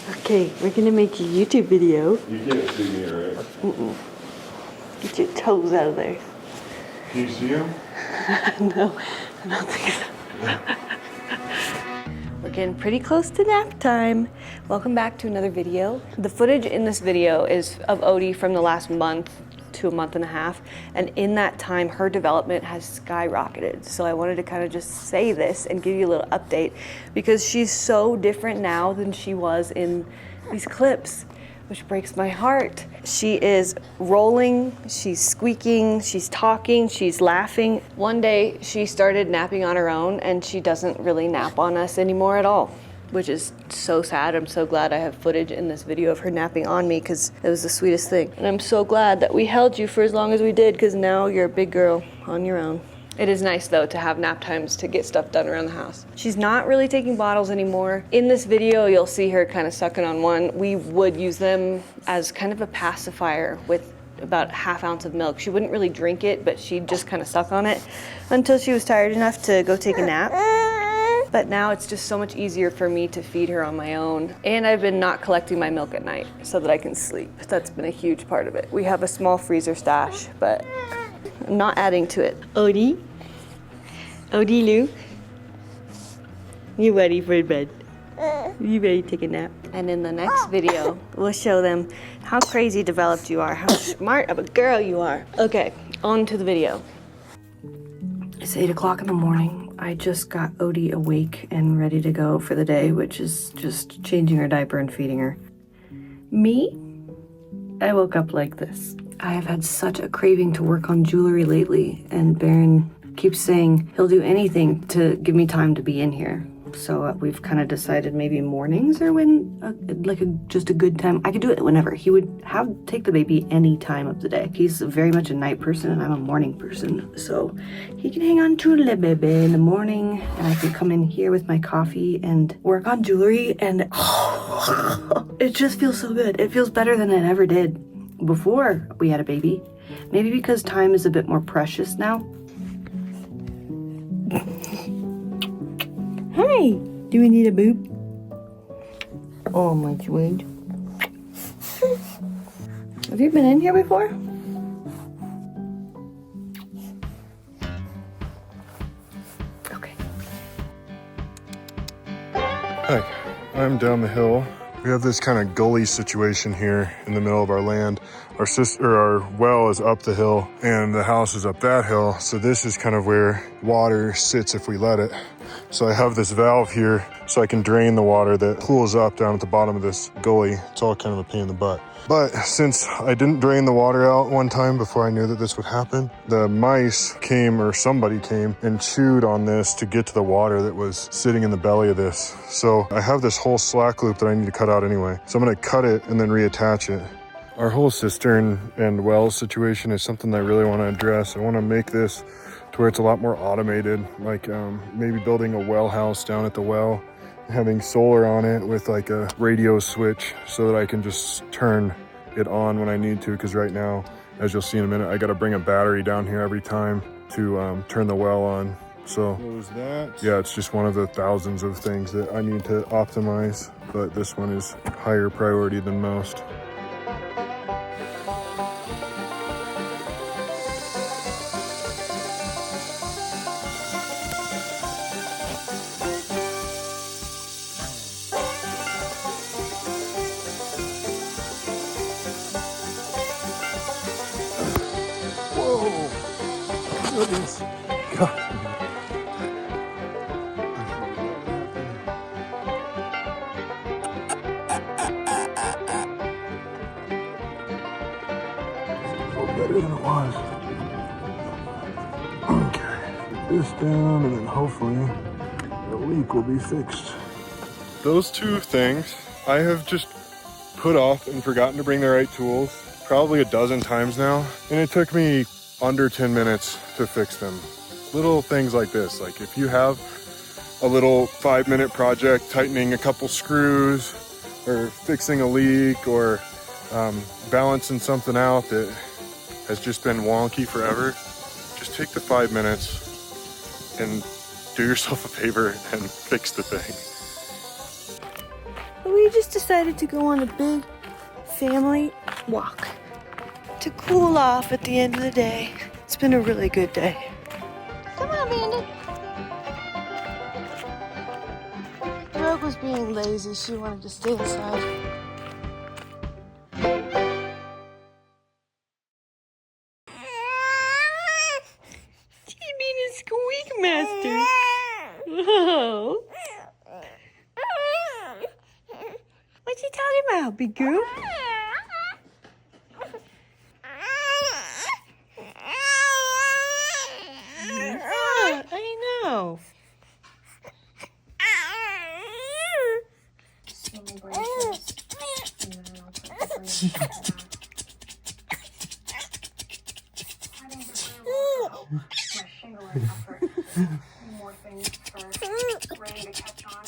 Okay, we're gonna make a YouTube video. You can't see me, right? Get your toes out of there. Can you see him? No, I don't think so. We're getting pretty close to nap time. Welcome back to another video. The footage in this video is of Odie from the last month to a month and a half. And in that time, her development has skyrocketed. So I wanted to kind of just say this and give you a little update because she's so different now than she was in these clips, which breaks my heart. She is rolling, she's squeaking, she's talking, she's laughing. One day she started napping on her own and she doesn't really nap on us anymore at all, which is so sad. I'm so glad I have footage in this video of her napping on me because it was the sweetest thing. And I'm so glad that we held you for as long as we did because now you're a big girl on your own. It is nice though to have nap times to get stuff done around the house. She's not really taking bottles anymore. In this video, you'll see her kind of sucking on one. We would use them as kind of a pacifier with about ½ ounce of milk. She wouldn't really drink it, but she'd just kind of suck on it until she was tired enough to go take a nap. But now it's just so much easier for me to feed her on my own. And I've been not collecting my milk at night so that I can sleep. That's been a huge part of it. We have a small freezer stash, but I'm not adding to it. Odie? Odie Lou? You ready for bed? You ready to take a nap? And in the next video, we'll show them how crazy developed you are, how smart of a girl you are. Okay, on to the video. It's 8 o'clock in the morning. I just got Odie awake and ready to go for the day, which is just changing her diaper and feeding her. Me? I woke up like this. I have had such a craving to work on jewelry lately, and Barron keeps saying he'll do anything to give me time to be in here. So we've kind of decided maybe mornings are when just a good time. I could do it whenever. He would take the baby any time of the day. He's very much a night person and I'm a morning person. So he can hang on to the baby in the morning and I can come in here with my coffee and work on jewelry and it just feels so good. It feels better than it ever did before we had a baby. Maybe because time is a bit more precious now. Hi, do we need a boob? Oh my sweet. Have you been in here before? Okay. Hi, I'm down the hill. We have this kind of gully situation here in the middle of our land. Our well is up the hill and the house is up that hill. So this is kind of where water sits if we let it. So I have this valve here so I can drain the water that pools up down at the bottom of this gully. It's all kind of a pain in the butt. But since I didn't drain the water out one time before I knew that this would happen, the mice came, or somebody came and chewed on this to get to the water that was sitting in the belly of this. So I have this whole slack loop that I need to cut out anyway. So I'm gonna cut it and then reattach it. Our whole cistern and well situation is something that I really want to address. I want to make this to where it's a lot more automated, like maybe building a well house down at the well, having solar on it with like a radio switch so that I can just turn it on when I need to. Because right now, as you'll see in a minute, I got to bring a battery down here every time to turn the well on. So yeah, it's just one of the thousands of things that I need to optimize, but this one is higher priority than most. Goodness. God. Better than it was. Okay. Put this down and then hopefully the leak will be fixed. Those two things I have just put off and forgotten to bring the right tools probably a dozen times now. And it took me under 10 minutes to fix them. Little things like this, like if you have a little 5-minute project, tightening a couple screws or fixing a leak or balancing something out that has just been wonky forever, just take the 5 minutes and do yourself a favor and fix the thing. We just decided to go on a big family walk to cool off at the end of the day. It's been a really good day. Come on, Bandit. Rogue was being lazy. She wanted to stay inside. You mean a squeak master? Whoa. What's he talking about, big girl? Yeah, I know. More things for Rhae to catch on.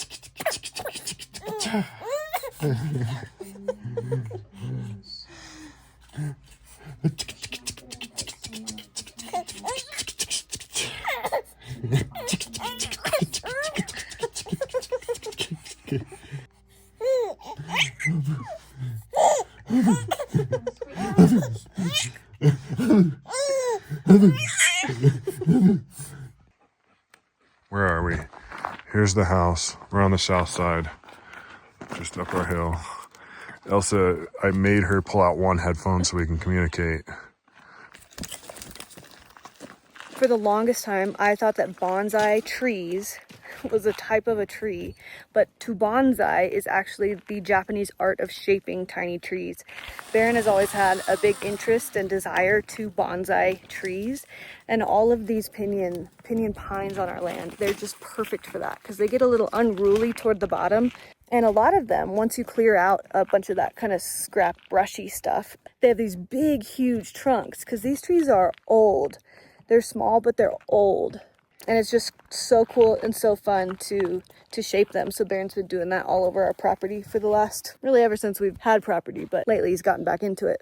Where are we? Here's the house. We're on the south side, just up our hill. Elsa, I made her pull out one headphone so we can communicate. For the longest time, I thought that bonsai trees was a type of a tree, but to bonsai is actually the Japanese art of shaping tiny trees. Barron has always had a big interest and desire to bonsai trees, and all of these pinyon pines on our land, they're just perfect for that because they get a little unruly toward the bottom. And a lot of them, once you clear out a bunch of that kind of scrap brushy stuff, they have these big, huge trunks because these trees are old. They're small, but they're old. And it's just so cool and so fun to shape them. So Barron's been doing that all over our property for the last, really ever since we've had property, but lately he's gotten back into it.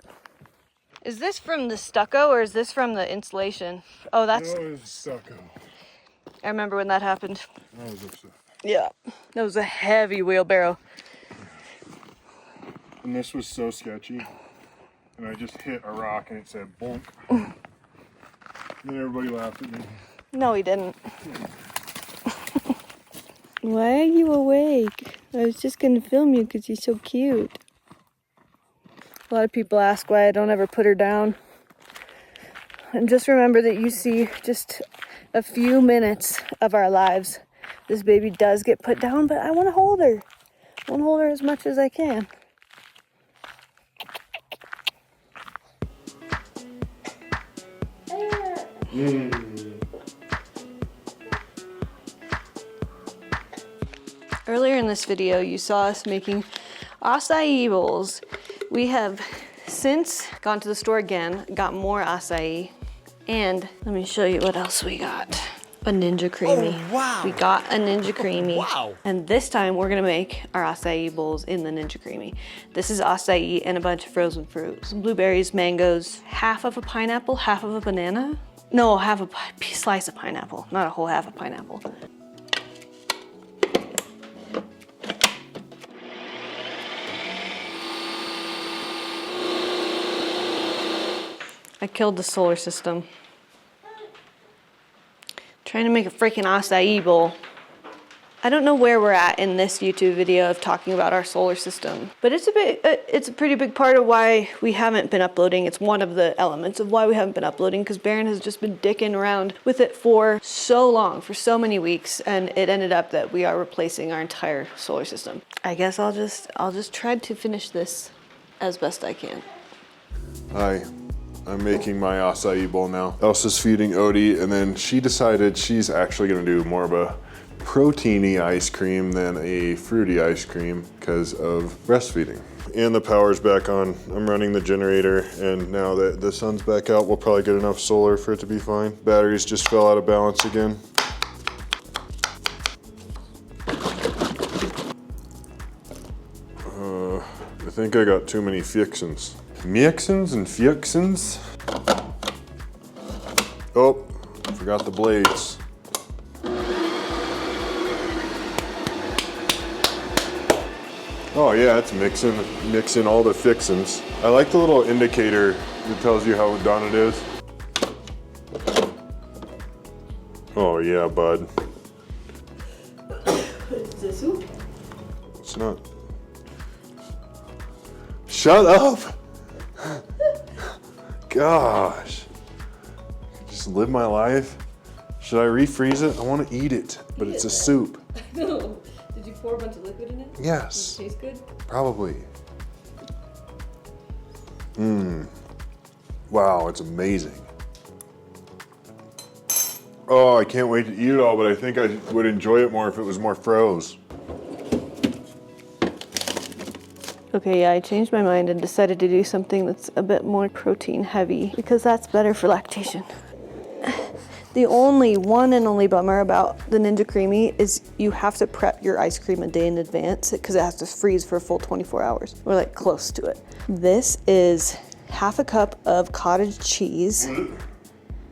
Is this from the stucco or is this from the insulation? Oh, that's... That was stucco. I remember when that happened. I was upset. Yeah, that was a heavy wheelbarrow. And this was so sketchy. And I just hit a rock and it said bonk. And then everybody laughed at me. No, he didn't. Why are you awake? I was just gonna film you because you're so cute. A lot of people ask why I don't ever put her down. And just remember that you see just a few minutes of our lives. This baby does get put down, but I want to hold her. I want to hold her as much as I can. Earlier in this video, you saw us making acai bowls. We have since gone to the store again, got more acai, and let me show you what else we got. A Ninja Creamy. Oh, wow. We got a Ninja Creamy. Wow. And this time we're gonna make our acai bowls in the Ninja Creamy. This is acai and a bunch of frozen fruit. Some blueberries, mangoes, half of a pineapple, half of a banana. No, half a slice of pineapple, not a whole half of pineapple. I killed the solar system. Trying to make a freaking acai bowl. I don't know where we're at in this YouTube video of talking about our solar system, but it's a pretty big part of why we haven't been uploading. It's one of the elements of why we haven't been uploading, because Barron has just been dicking around with it for so long, for so many weeks, and it ended up that we are replacing our entire solar system. I guess I'll just try to finish this as best I can. Hi, I'm making my acai bowl now. Elsa's feeding Odie, and then she decided she's actually gonna do more of a proteiny ice cream than a fruity ice cream because of breastfeeding. And the power's back on. I'm running the generator, and now that the sun's back out, we'll probably get enough solar for it to be fine. Batteries just fell out of balance again. I think I got too many fixins. Mixins and fixins. Oh, forgot the blades. Oh yeah, it's mixing all the fixins. I like the little indicator that tells you how done it is. Oh yeah, bud. Is this soup? It's not. Shut up! Gosh. Just live my life. Should I refreeze it? I want to eat it, but it's a soup. No. Did you pour a bunch of liquid in it? Yes. Does it taste good? Probably. Wow, it's amazing. Oh, I can't wait to eat it all, but I think I would enjoy it more if it was more froze. Okay, yeah, I changed my mind and decided to do something that's a bit more protein heavy because that's better for lactation. The one and only bummer about the Ninja Creamy is you have to prep your ice cream a day in advance because it has to freeze for a full 24 hours. Or like close to it. This is half a cup of cottage cheese.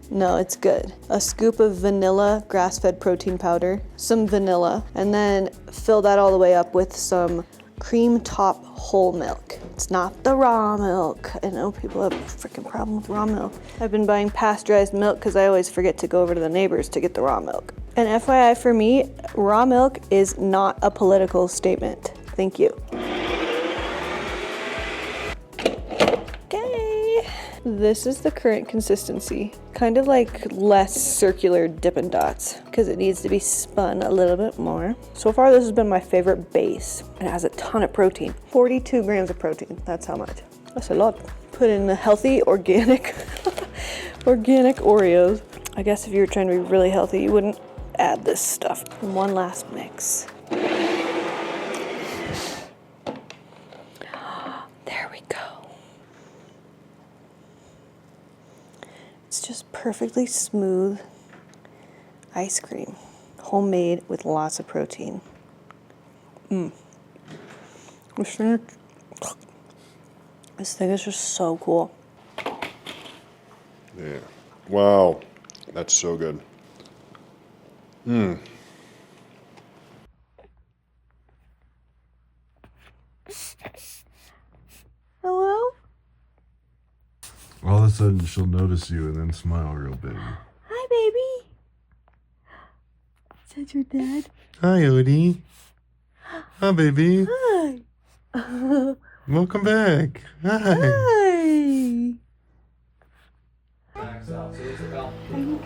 No, it's good. A scoop of vanilla grass-fed protein powder, some vanilla, and then fill that all the way up with some cream top whole milk. It's not the raw milk. I know people have a freaking problem with raw milk. I've been buying pasteurized milk because I always forget to go over to the neighbors to get the raw milk. And FYI for me, raw milk is not a political statement. Thank you. Okay. This is the current consistency. Kind of like less circular Dippin' Dots because it needs to be spun a little bit more. So far, this has been my favorite base. It has a ton of protein. 42 grams of protein. That's how much. That's a lot. Put in the healthy, organic, organic Oreos. I guess if you were trying to be really healthy, you wouldn't add this stuff. And one last mix. There we go. It's just perfectly smooth ice cream, homemade with lots of protein. This thing is just so cool. Yeah. Wow. That's so good. Hello? All of a sudden, she'll notice you and then smile real big. Hi, baby. Is that your dad? Hi, Odie. Hi, baby. Hi. Welcome back. Hi. Hi.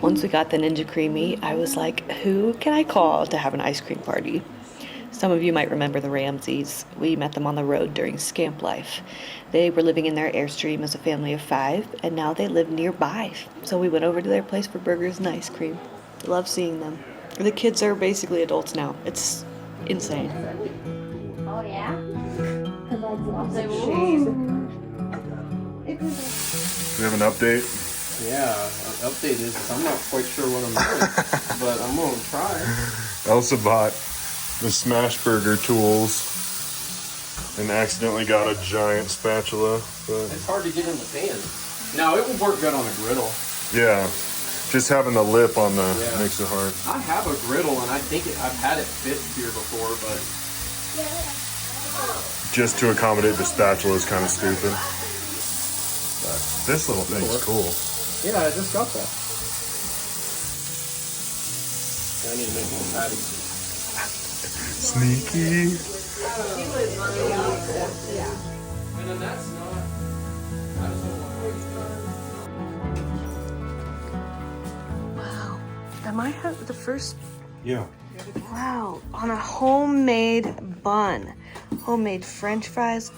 Once we got the Ninja Creamy, I was like, who can I call to have an ice cream party? Some of you might remember the Ramseys. We met them on the road during Scamp Life. They were living in their Airstream as a family of 5, and now they live nearby. So we went over to their place for burgers and ice cream. Love seeing them. The kids are basically adults now. It's insane. Oh, yeah? We have an update. Yeah, an update is I'm not quite sure what I'm doing, but I'm gonna try. Elsa bought the smash burger tools and accidentally got a giant spatula. But It's hard to get in the pan. Now it would work good on a griddle. yeah, just having the lip on the Yeah. makes it hard. I have a griddle and I think I've had it fit here before, but Just to accommodate the spatula is kind of stupid. But this little thing's cool. yeah, I just got that. I need to make more patties. Sneaky. And then that's not. Wow. Am I the first? Yeah. Wow. On a homemade bun. Homemade French fries.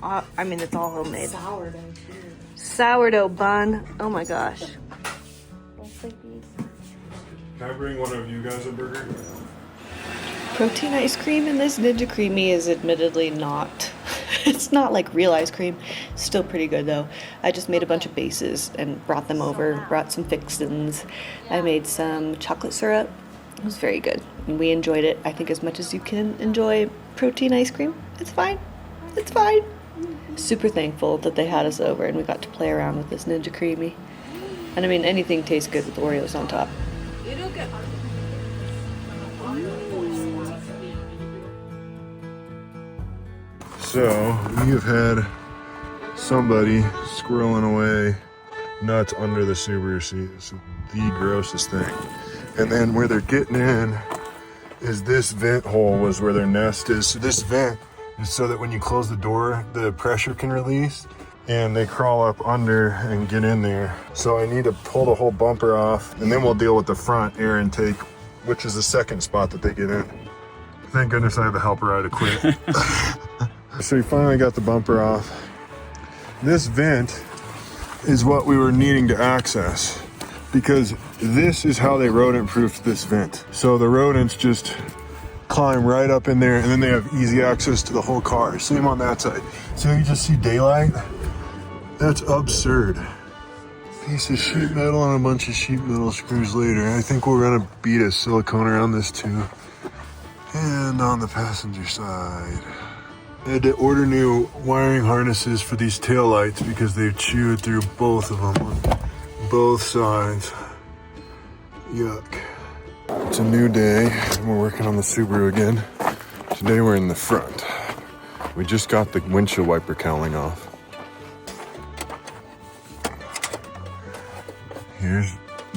I mean, it's all homemade. Sourdough bun. Oh my gosh. Can I bring one of you guys a burger? Protein ice cream in this Ninja Creamy is admittedly not, it's not like real ice cream. Still pretty good though. I just made a bunch of bases and brought them over, brought some fixins. I made some chocolate syrup. It was very good. And we enjoyed it, I think, as much as you can enjoy protein ice cream. It's fine. It's fine. Super thankful that they had us over and we got to play around with this Ninja Creamy. And I mean, anything tastes good with Oreos on top. So we have had somebody squirreling away nuts under the Subaru seat. It's the grossest thing. And then where they're getting in is this vent hole was where their nest is. So this vent is so that when you close the door, the pressure can release and they crawl up under and get in there. So I need to pull the whole bumper off and then we'll deal with the front air intake, which is the second spot that they get in. Thank goodness I have a helper ride equipped. So we finally got the bumper off. This vent is what we were needing to access because this is how they rodent-proofed this vent. So the rodents just climb right up in there and then they have easy access to the whole car. Same on that side. So you just see daylight? That's absurd. Piece of sheet metal and a bunch of sheet metal screws later. I think we're gonna beat a silicone around this too. And on the passenger side, I had to order new wiring harnesses for these taillights because they've chewed through both of them on both sides. Yuck. It's a new day and we're working on the Subaru again. Today we're in the front. We just got the windshield wiper cowling off. Here's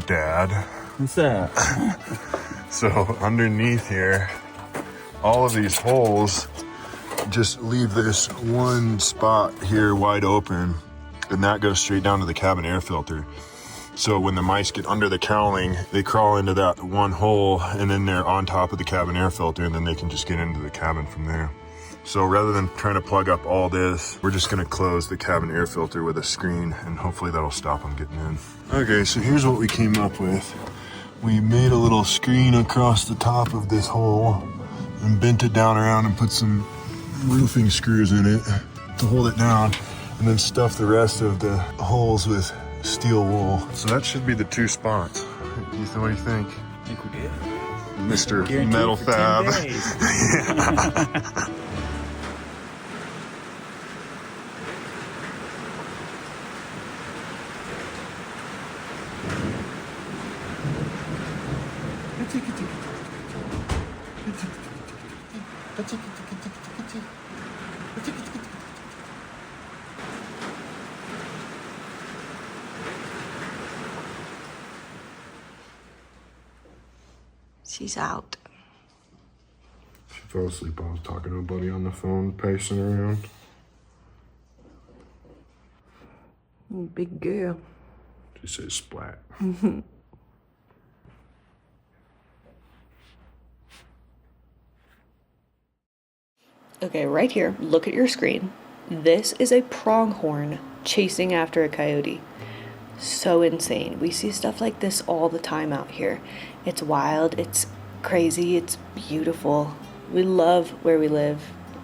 Dad. What's that? So underneath here, all of these holes just leave this one spot here wide open and that goes straight down to the cabin air filter. So when the mice get under the cowling, they crawl into that one hole and then they're on top of the cabin air filter and then they can just get into the cabin from there. So rather than trying to plug up all this, we're just gonna close the cabin air filter with a screen and hopefully that'll stop them getting in. Okay, so here's what we came up with. We made a little screen across the top of this hole and bent it down around and put some roofing screws in it to hold it down and then stuff the rest of the holes with steel wool. So that should be the two spots. Ethan, what do you think? I think we did. Mr. Guaranteed Metal for 10 Fab. days. She's out. She fell asleep. I was talking to a buddy on the phone, pacing around. Big girl. She says splat. Okay, right here, look at your screen. This is a pronghorn chasing after a coyote. So insane. We see stuff like this all the time out here. It's wild, it's crazy, it's beautiful. We love where we live,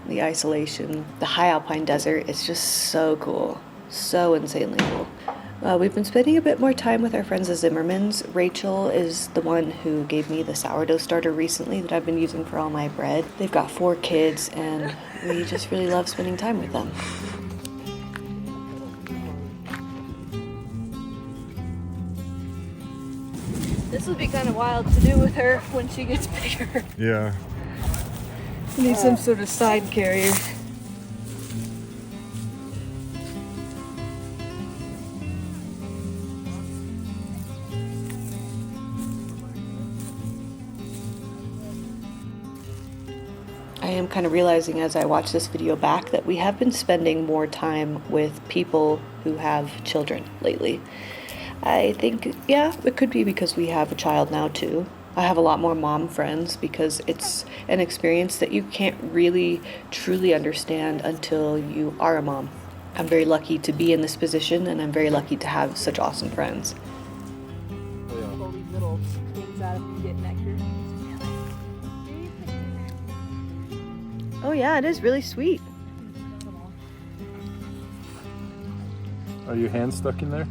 the isolation, the high alpine desert. It's just so cool, so insanely cool. We've been spending a bit more time with our friends the Zimmermans. Rachel is the one who gave me the sourdough starter recently that I've been using for all my bread. They've got 4 kids and we just really love spending time with them. This will be kind of wild to do with her when she gets bigger. Yeah. We need some sort of side carrier. I am kind of realizing as I watch this video back that we have been spending more time with people who have children lately. I think, yeah, it could be because we have a child now too. I have a lot more mom friends because it's an experience that you can't really truly understand until you are a mom. I'm very lucky to be in this position and I'm very lucky to have such awesome friends. All these little things out of you get nectar. Oh yeah, it is really sweet. Are your hands stuck in there?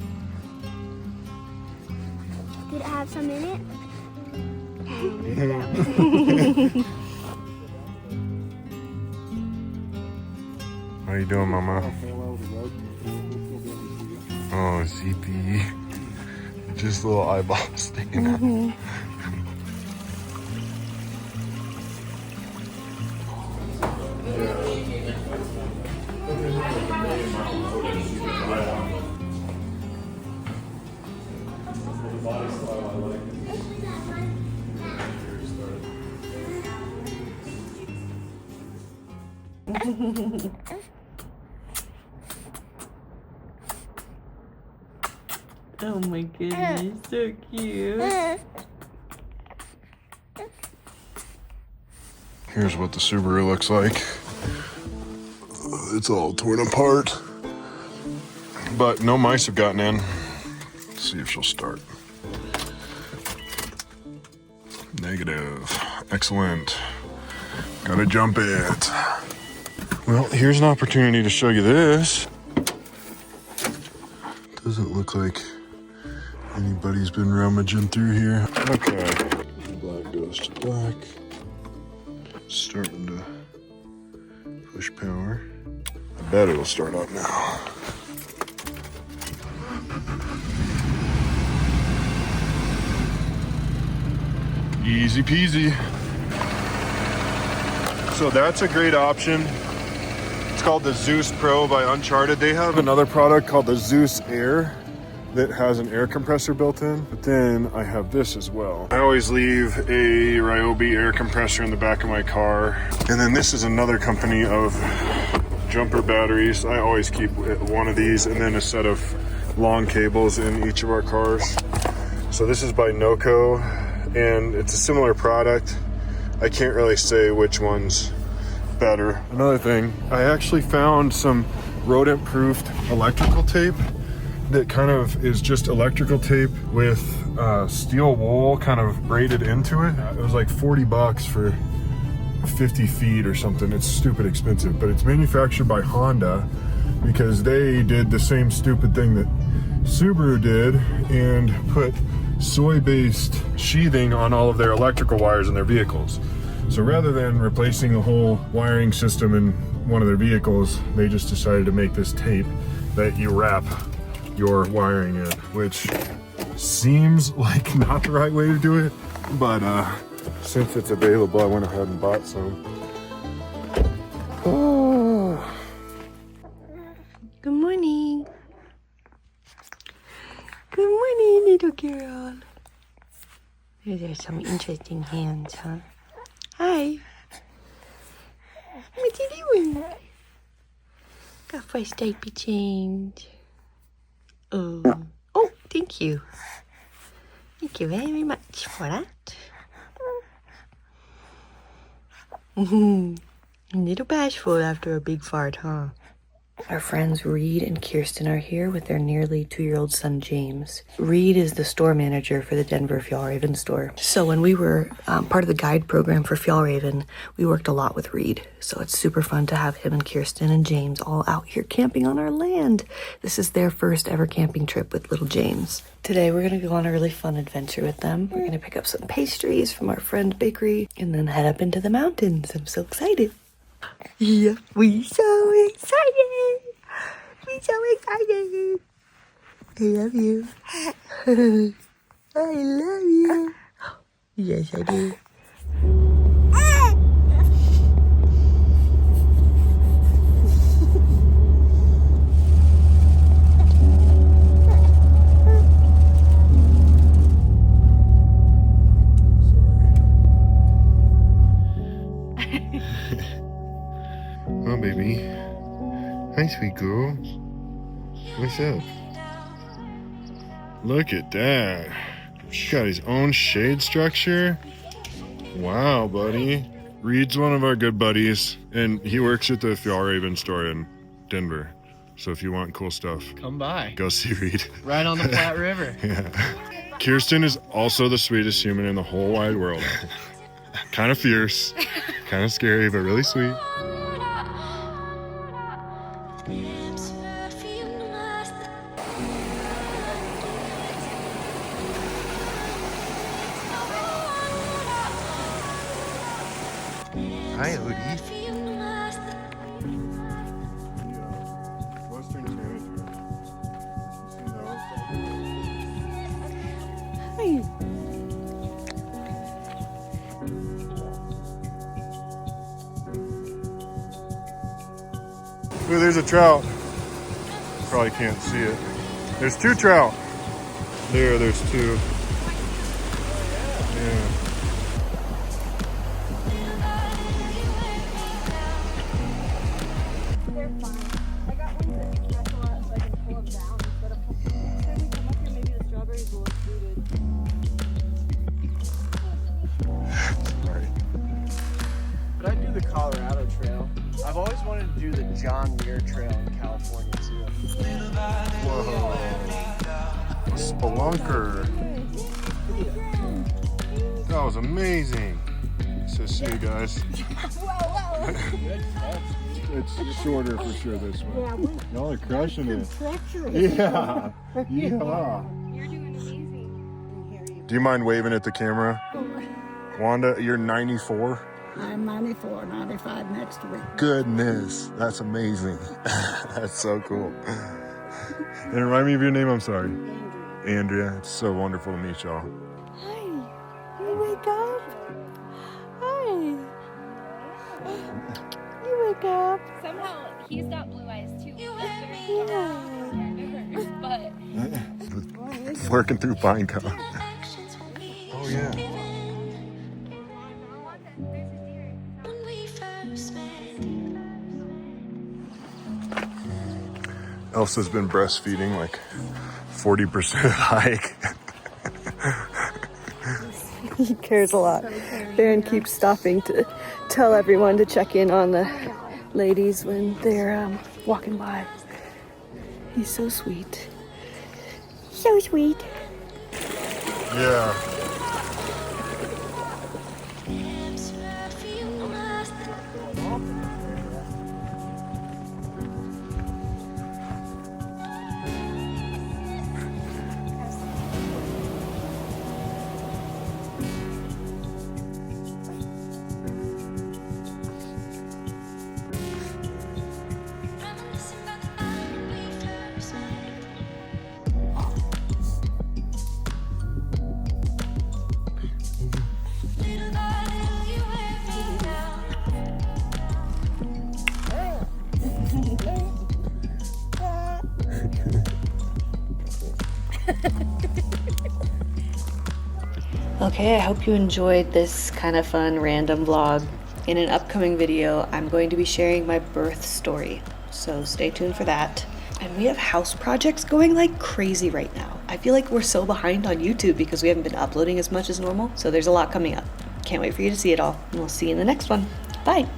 Did it have some in it? How you doing, Mama? Oh, CP. Just little eyeballs sticking out. Oh my goodness, so cute. Here's what the Subaru looks like. It's all torn apart, but no mice have gotten in. Let's see if she'll start. Negative. Excellent. Gotta jump it. Well, here's an opportunity to show you this. Doesn't look like anybody's been rummaging through here. Okay. Black goes to black. Starting to push power. I bet it'll start up now. Easy peasy. So that's a great option. It's called the Zeus Pro by Uncharted. They have another product called the Zeus Air that has an air compressor built in, but then I have this as well. I always leave a Ryobi air compressor in the back of my car. And then this is another company of jumper batteries. I always keep one of these and then a set of long cables in each of our cars. So this is by Noco and it's a similar product. I can't really say which one's better. Another thing, I actually found some rodent-proofed electrical tape that kind of is just electrical tape with steel wool kind of braided into it. It was like 40 bucks for 50 feet or something. It's stupid expensive, but it's manufactured by Honda because they did the same stupid thing that Subaru did and put soy-based sheathing on all of their electrical wires in their vehicles. So rather than replacing the whole wiring system in one of their vehicles, they just decided to make this tape that you wrap your wiring in, which seems like not the right way to do it, but since it's available, I went ahead and bought some. Oh. Good morning. Good morning, little girl. Those are some interesting hands, huh? Hi. What you doing? Got fresh diaper change. Oh, thank you. Thank you very much for that. A little bashful after a big fart, huh? Our friends Reed and Kirsten are here with their nearly 2-year-old son, James. Reed is the store manager for the Denver Fjallraven store. So when we were part of the guide program for Fjallraven, we worked a lot with Reed. So it's super fun to have him and Kirsten and James all out here camping on our land. This is their first ever camping trip with little James. Today we're gonna go on a really fun adventure with them. We're gonna pick up some pastries from our friend's bakery and then head up into the mountains. I'm so excited. Yeah, we so excited. We so excited. I love you. I love you. Yes, I do. Oh, baby. Hi, sweet girl. What's up? Look at that. He's got his own shade structure. Wow, buddy. Reed's one of our good buddies, and he works at the Fjallraven store in Denver. So if you want cool stuff, Come by. go see Reed. Right on the Platte River. Yeah. Kirsten is also the sweetest human in the whole wide world. Kind of fierce, kind of scary, but really sweet. Hi, Odie. Western Tanager. Ooh, there's a trout. Probably can't see it. There's 2 trout. There's 2. Yeah. They're fine. I got ones that special out so I can pull them down instead of next time we come up here, maybe the strawberries will look fruited. Sorry. But I do the Colorado Trail. I've always wanted to do the John Muir Trail in California too. Whoa. A spelunker. That was amazing. So see you guys. It's shorter for sure this way. Y'all are crushing it. Yeah. Yeah. You're doing amazing. Do you mind waving at the camera? Wanda, you're 94? I'm 94, 95 next week. Goodness, that's amazing. That's so cool. And remind me of your name, I'm sorry. Andrea. It's so wonderful to meet y'all. Hi. You wake up. Hi. You wake up. Somehow he's got blue eyes too. But Working through pine cone. Oh yeah. Elsa's been breastfeeding like 40% of the hike. He cares a lot. Barron keeps stopping to tell everyone to check in on the ladies when they're walking by. He's so sweet. So sweet. Yeah. Okay, I hope you enjoyed this kind of fun random vlog. In an upcoming video, I'm going to be sharing my birth story, so stay tuned for that. And we have house projects going like crazy right now. I feel like we're so behind on YouTube because we haven't been uploading as much as normal, so there's a lot coming up. Can't wait for you to see it all, and we'll see you in the next one. Bye!